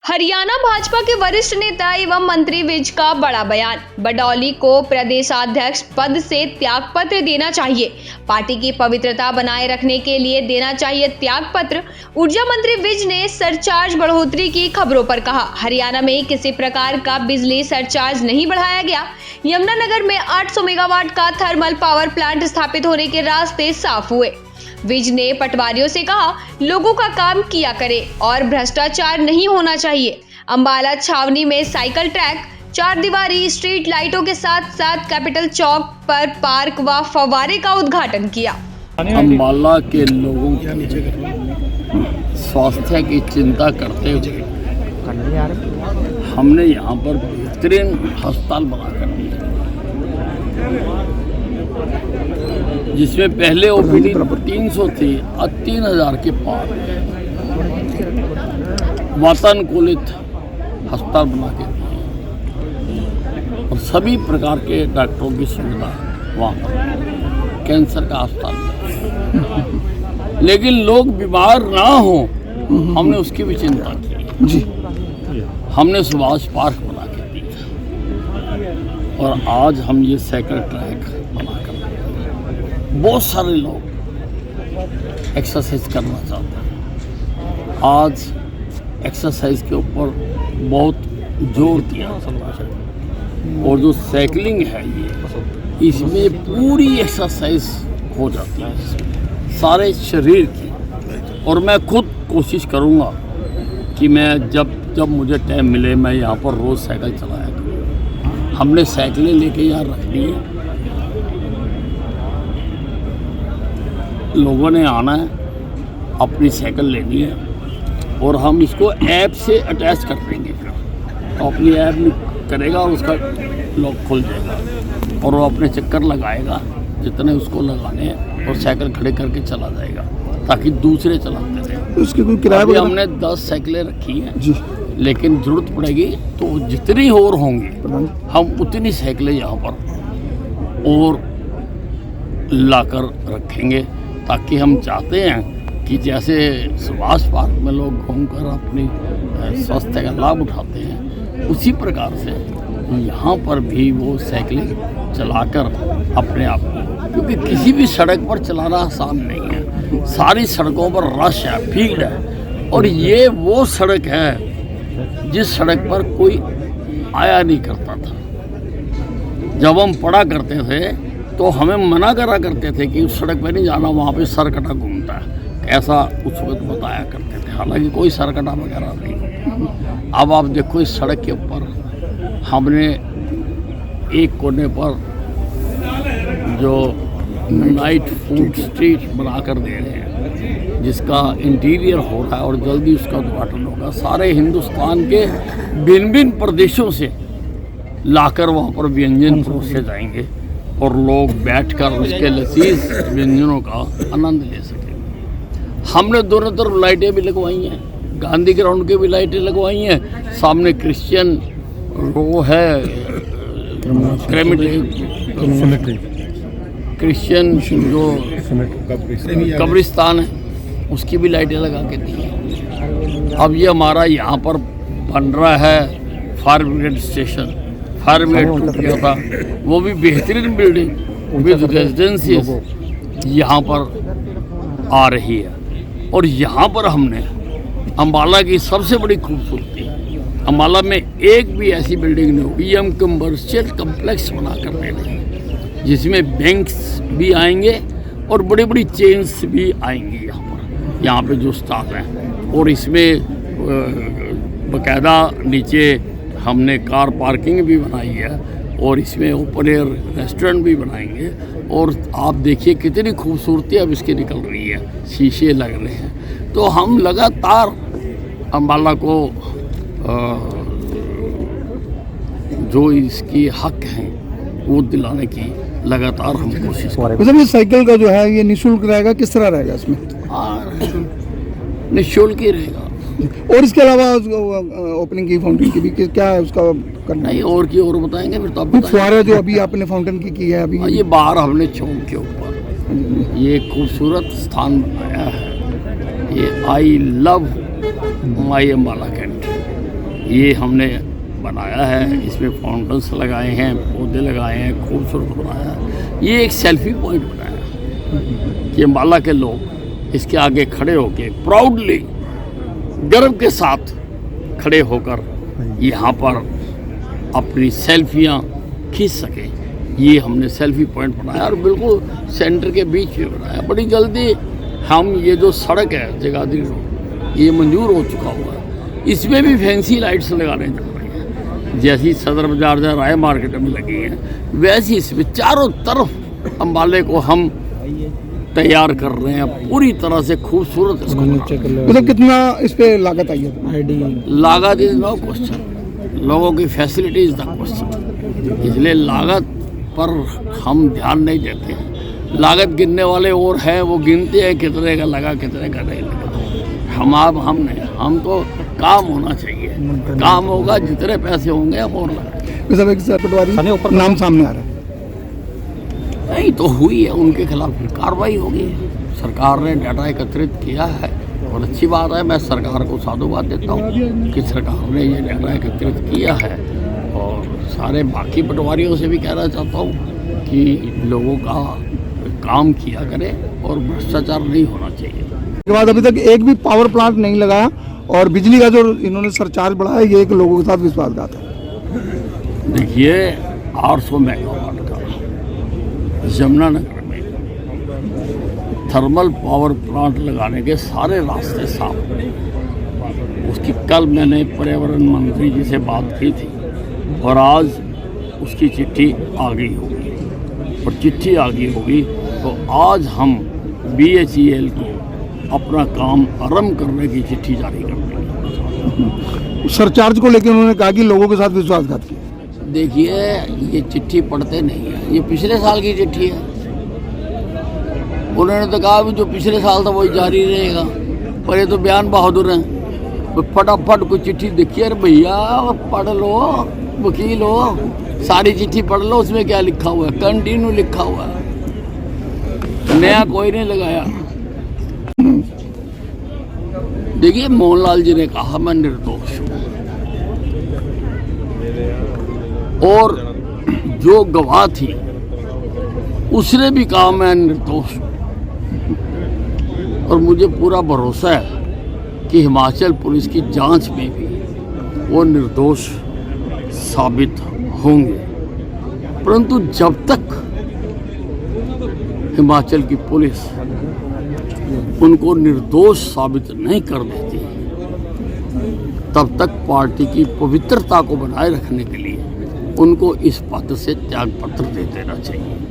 हरियाणा भाजपा के वरिष्ठ नेता एवं मंत्री विज का बड़ा बयान। बडौली को प्रदेशाध्यक्ष पद से त्यागपत्र देना चाहिए। पार्टी की पवित्रता बनाए रखने के लिए देना चाहिए त्यागपत्र। ऊर्जा मंत्री विज ने सरचार्ज बढ़ोतरी की खबरों पर कहा, हरियाणा में किसी प्रकार का बिजली सरचार्ज नहीं बढ़ाया गया। यमुनानगर में 800 मेगावाट का थर्मल पावर प्लांट स्थापित होने के रास्ते साफ हुए। विज ने पटवारियों से कहा, लोगों का काम किया करे और भ्रष्टाचार नहीं होना चाहिए। अंबाला छावनी में साइकिल ट्रैक, 4 दीवारी स्ट्रीट लाइटों के साथ साथ कैपिटल चौक पर पार्क व फव्वारे का उद्घाटन किया। अंबाला के लोगों के स्वास्थ्य की चिंता करते हुए हमने यहाँ पर बेहतरीन अस्पताल बनाकर दिया, जिसमें पहले ओपीडी 300 थी, अब 3000 के पार वातानुकूलित अस्पताल बना के दिए और सभी प्रकार के डॉक्टरों की सुविधा वहाँ पर, कैंसर का अस्पताल। लेकिन लोग बीमार ना हो, हमने उसकी भी चिंता की जी। हमने सुभाष पार्क बना के दिया और आज हम ये साइकिल ट्रैक बनाकर बहुत सारे लोग एक्सरसाइज करना चाहते हैं। आज एक्सरसाइज के ऊपर बहुत जोर दिया और जो साइकिलिंग है ये, इसमें पूरी एक्सरसाइज हो जाती है सारे शरीर की। और मैं खुद कोशिश करूँगा कि मैं जब मुझे टाइम मिले मैं यहाँ पर रोज़ साइकिल चलाया करूँ। हमने साइकिलें लेके यहाँ रख ली है, लोगों ने आना है, अपनी साइकिल लेनी है और हम इसको ऐप से अटैच कर देंगे। तो अपनी ऐप में करेगा और उसका लॉक खुल जाएगा और वो अपने चक्कर लगाएगा जितने उसको लगाने हैं और साइकिल खड़े करके चला जाएगा ताकि दूसरे चलाते रहें। उसकी कोई किराया अभी हमने 10 साइकिलें रखी हैं जी, लेकिन ज़रूरत पड़ेगी तो जितनी और होंगी हम उतनी साइकिलें यहाँ पर और लाकर रखेंगे, ताकि हम चाहते हैं कि जैसे सुभाष पार्क में लोग घूमकर अपनी स्वास्थ्य का लाभ उठाते हैं, उसी प्रकार से यहाँ पर भी वो साइकिलिंग चलाकर अपने आप को, क्योंकि किसी भी सड़क पर चलाना आसान नहीं है। सारी सड़कों पर रश है, भीड़ है और ये वो सड़क है जिस सड़क पर कोई आया नहीं करता था। जब हम पढ़ा करते थे तो हमें मना करा करते थे कि उस सड़क पर नहीं जाना, वहाँ पे सरकटा घूमता है, ऐसा उस वक्त बताया करते थे। हालांकि कोई सरकटा वगैरह नहीं। अब आप देखो इस सड़क के ऊपर हमने एक कोने पर जो नाइट फूड स्ट्रीट बनाकर दे रहे हैं, जिसका इंटीरियर हो रहा है और जल्दी उसका उद्घाटन होगा। सारे हिंदुस्तान के भिन्न भिन्न प्रदेशों से लाकर वहाँ पर व्यंजन परोसे जाएंगे और लोग बैठकर उसके लजीज व्यंजनों का आनंद ले सकेंगे। हमने दोनों तरफ लाइटें भी लगवाई हैं, गांधी ग्राउंड के भी लाइटें लगवाई हैं। सामने क्रिश्चियन वो है क्रिश्चियन जो कब्रिस्तान है, उसकी भी लाइटें लगा के दी हैं। अब ये हमारा यहाँ पर बन रहा है fire brigade station, fire brigade टूट गया था, वो भी बेहतरीन बिल्डिंग विद रेजिडेंसीज यहाँ पर आ रही है। और यहाँ पर हमने अंबाला की सबसे बड़ी खूबसूरती, अंबाला में एक भी ऐसी बिल्डिंग नहीं होगी, हम कमर्शियल कम्प्लेक्स बना कर दे रहे हैं, जिसमें बैंक्स भी आएंगे और बड़ी बड़ी चेन्स भी आएंगी यहाँ पे जो स्टाफ हैं। और इसमें बाकायदा नीचे हमने कार पार्किंग भी बनाई है और इसमें ओपन एयर रेस्टोरेंट भी बनाएंगे। और आप देखिए कितनी खूबसूरती अब इसकी निकल रही है, शीशे लग रहे हैं। तो हम लगातार अंबाला को जो इसकी हक हैं वो दिलाने की लगातार हम कोशिश कर रहे हैं। ये साइकिल का जो है ये निःशुल्क रहेगा, किस तरह रहेगा इसमें? निःशुल्क ही रहेगा। और इसके अलावा ओपनिंग की फाउंटेन की भी क्या है उसका करना? नहीं, और की और बताएंगे फिर तो आप फुहारे जो अभी आपने फाउंटेन की है अभी, ये बाहर हमने चौक के ऊपर ये खूबसूरत स्थान बनाया है। ये I love my Ambala cantt ये हमने बनाया है, इसमें फाउंटेन्स लगाए हैं, पौधे लगाए हैं, खूबसूरत बनाया है। ये एक सेल्फी पॉइंट बनाया है कि अम्बाला के लोग इसके आगे खड़े होकर प्राउडली गर्व के साथ खड़े होकर यहाँ पर अपनी सेल्फियाँ खींच सकें। ये हमने सेल्फी पॉइंट बनाया और बिल्कुल सेंटर के बीच में बनाया। बड़ी जल्दी हम ये जो सड़क है जगाधरी रोड, ये मंजूर हो चुका हुआ है। इसमें भी फैंसी लाइट्स लगाने जा रही हैं, जैसी सदर बाजार या राय मार्केट में लगी हैं, वैसी इसमें चारों तरफ अम्बाले को हम तैयार कर रहे हैं, पूरी तरह से खूबसूरत इसको बना रहे हैं। मतलब कितना इस पे लागत आई है? लागत इज नो क्वेश्चन, लोगों की फैसिलिटी इज द क्वेश्चन। इसलिए लागत पर हम ध्यान नहीं देते हैं। लागत गिनने वाले और हैं, वो गिनते हैं कितने का लगा कितने का नहीं लगा। हम नहीं, हम तो काम होना चाहिए, काम होगा जितने पैसे होंगे हम और लगाएंगे। सब एक पटवारी नाम सामने आ रहा है। नहीं तो हुई है, उनके खिलाफ फिर कार्रवाई होगी। सरकार ने डाटा एकत्रित किया है और अच्छी बात है। मैं सरकार को साधुवाद देता हूँ कि सरकार ने ये डाटा एकत्रित किया है, और सारे बाकी पटवारियों से भी कहना चाहता हूँ कि लोगों का काम किया करें और भ्रष्टाचार नहीं होना चाहिए। के बाद अभी तक एक भी पावर प्लांट नहीं लगाया, और बिजली का जो इन्होंने सरचार्ज बढ़ाया, ये एक लोगों के साथ विश्वासघात है। देखिए 800 मेगावाट का यमुनानगर में थर्मल पावर प्लांट लगाने के सारे रास्ते साफ हैं। उसकी कल मैंने पर्यावरण मंत्री जी से बात की थी और आज उसकी चिट्ठी आ गई होगी, और चिट्ठी आ गई होगी तो आज हम BHEL को अपना काम आरंभ करने की चिट्ठी जारी कर देंगे। सरचार्ज को लेकर उन्होंने कहा कि लोगों के साथ विश्वासघात किया। देखिए ये चिट्ठी पढ़ते नहीं है, ये पिछले साल की चिट्ठी है। उन्होंने तो कहा भी जो पिछले साल था वही जारी रहेगा, पर ये तो बयान बहादुर हैं। तो फटाफट कोई चिट्ठी देखिए, अरे भैया पढ़ लो, वकील हो, सारी चिट्ठी पढ़ लो, उसमें क्या लिखा हुआ है, कंटिन्यू लिखा हुआ है, नया कोई नहीं लगाया। देखिए मोहनलाल जी ने कहा मैं निर्दोष हूँ, और जो गवाह थी उसने भी कहा मैं निर्दोष हूँ, और मुझे पूरा भरोसा है कि हिमाचल पुलिस की जांच में भी वो निर्दोष साबित होंगे। परंतु जब तक हिमाचल की पुलिस उनको निर्दोष साबित नहीं कर देती, तब तक पार्टी की पवित्रता को बनाए रखने के लिए उनको इस पद से त्याग पत्र दे देना चाहिए।